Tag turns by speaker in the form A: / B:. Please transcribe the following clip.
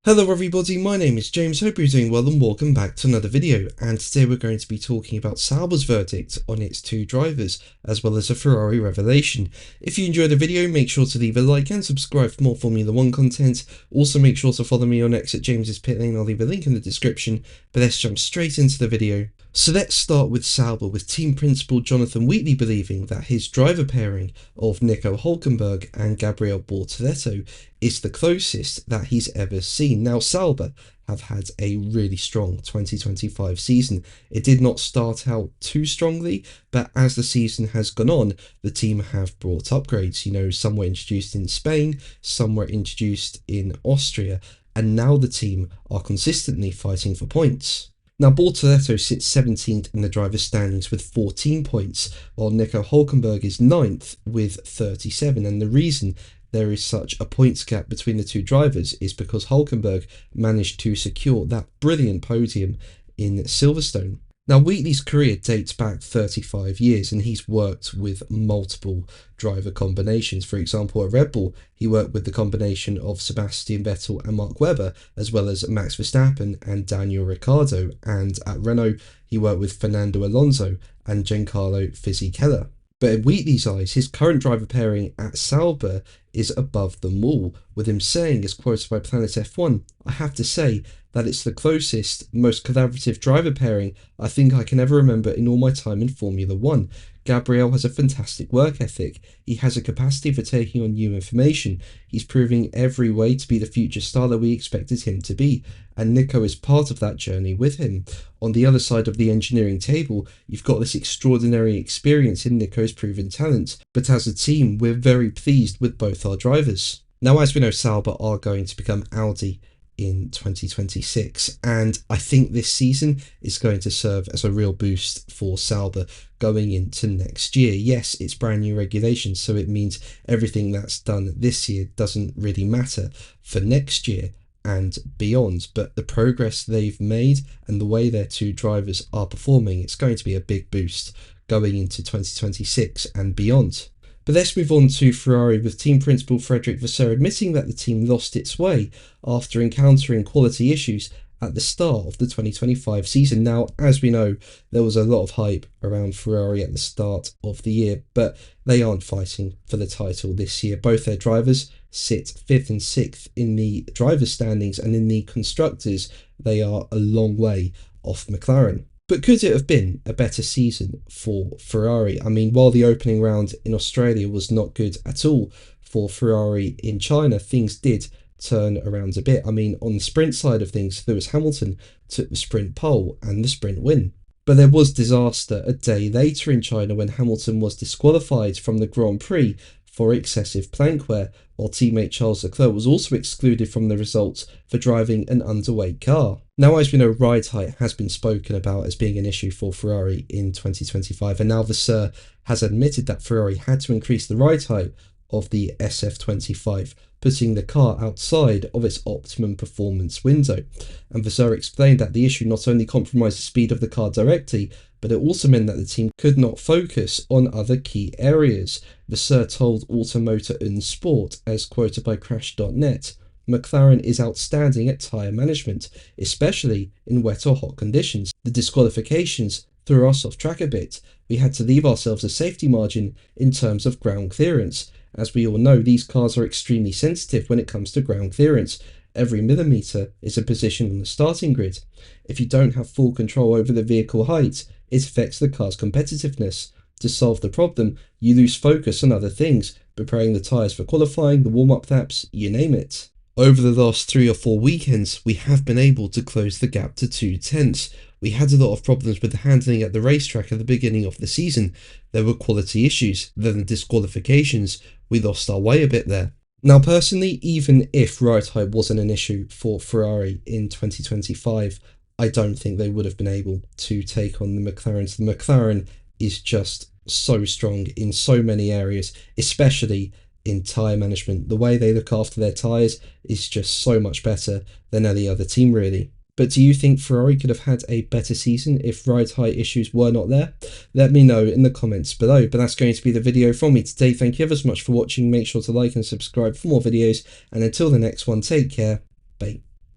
A: Hello everybody, my name is James, hope you're doing well and welcome back to another video, and today we're going to be talking about Sauber's verdict on its two drivers, as well as a Ferrari revelation. If you enjoyed the video, make sure to leave a like and subscribe for more Formula 1 content. Also make sure to follow me on X at James's Pit Lane, I'll leave a link in the description, but let's jump straight into the video. So let's start with Sauber, with team principal Jonathan Wheatley believing that his driver pairing of Nico Hülkenberg and Gabriel Bortoleto is the closest that he's ever seen. Now, Sauber have had a really strong 2025 season. It did not start out too strongly, but as the season has gone on, the team have brought upgrades. You know, some were introduced in Spain, some were introduced in Austria, and now the team are consistently fighting for points. Now, Bortoleto sits 17th in the driver's standings with 14 points, while Nico Hülkenberg is 9th with 37, and the reason there is such a points gap between the two drivers is because Hülkenberg managed to secure that brilliant podium in Silverstone. Now, Wheatley's career dates back 35 years and he's worked with multiple driver combinations. For example, at Red Bull, he worked with the combination of Sebastian Vettel and Mark Webber, as well as Max Verstappen and Daniel Ricciardo. And at Renault, he worked with Fernando Alonso and Giancarlo Fisichella. But in Wheatley's eyes, his current driver pairing at Sauber is above them all, with him saying, as quoted by Planet F1, "I have to say that it's the closest, most collaborative driver pairing I think I can ever remember in all my time in Formula 1. Gabriel has a fantastic work ethic, he has a capacity for taking on new information, he's proving every way to be the future star that we expected him to be, and Nico is part of that journey with him. On the other side of the engineering table, you've got this extraordinary experience in Nico's proven talent, but as a team, we're very pleased with both our drivers." Now, as we know, Sauber are going to become Audi in 2026, and I think this season is going to serve as a real boost for Sauber going into next year. Yes, it's brand new regulations, so it means everything that's done this year doesn't really matter for next year and beyond, but the progress they've made and the way their two drivers are performing, it's going to be a big boost going into 2026 and beyond. But let's move on to Ferrari, with team principal Frederic Vasseur admitting that the team lost its way after encountering quality issues at the start of the 2025 season. Now, as we know, there was a lot of hype around Ferrari at the start of the year, but they aren't fighting for the title this year. Both their drivers sit 5th and 6th in the drivers' standings, and in the constructors, they are a long way off McLaren. But could it have been a better season for Ferrari? I mean, while the opening round in Australia was not good at all for Ferrari in China, things did turn around a bit. I mean, on the sprint side of things, Lewis Hamilton took the sprint pole and the sprint win. But there was disaster a day later in China when Hamilton was disqualified from the Grand Prix for excessive plank wear, while teammate Charles Leclerc was also excluded from the results for driving an underweight car. Now, as we know, ride height has been spoken about as being an issue for Ferrari in 2025, and now Vasseur has admitted that Ferrari had to increase the ride height of the SF25, putting the car outside of its optimum performance window. And Vasseur explained that the issue not only compromised the speed of the car directly, but it also meant that the team could not focus on other key areas. Vasseur told Automotor und Sport, as quoted by Crash.net, "McLaren is outstanding at tyre management, especially in wet or hot conditions. The disqualifications threw us off track a bit. We had to leave ourselves a safety margin in terms of ground clearance. As we all know, these cars are extremely sensitive when it comes to ground clearance. Every millimetre is a position on the starting grid. If you don't have full control over the vehicle height, it affects the car's competitiveness. To solve the problem, you lose focus on other things, preparing the tyres for qualifying, the warm-up laps, you name it." Over the last 3 or 4 weekends, we have been able to close the gap to 2/10. We had a lot of problems with the handling at the racetrack at the beginning of the season. There were quality issues, then the disqualifications. We lost our way a bit there. Now, personally, even if ride height wasn't an issue for Ferrari in 2025, I don't think they would have been able to take on the McLarens. The McLaren is just so strong in so many areas, especially in tyre management. The way they look after their tyres is just so much better than any other team, really. But do you think Ferrari could have had a better season if ride height issues were not there? Let me know in the comments below. But that's going to be the video from me today. Thank you ever so much for watching. Make sure to like and subscribe for more videos. And until the next one, take care. Bye.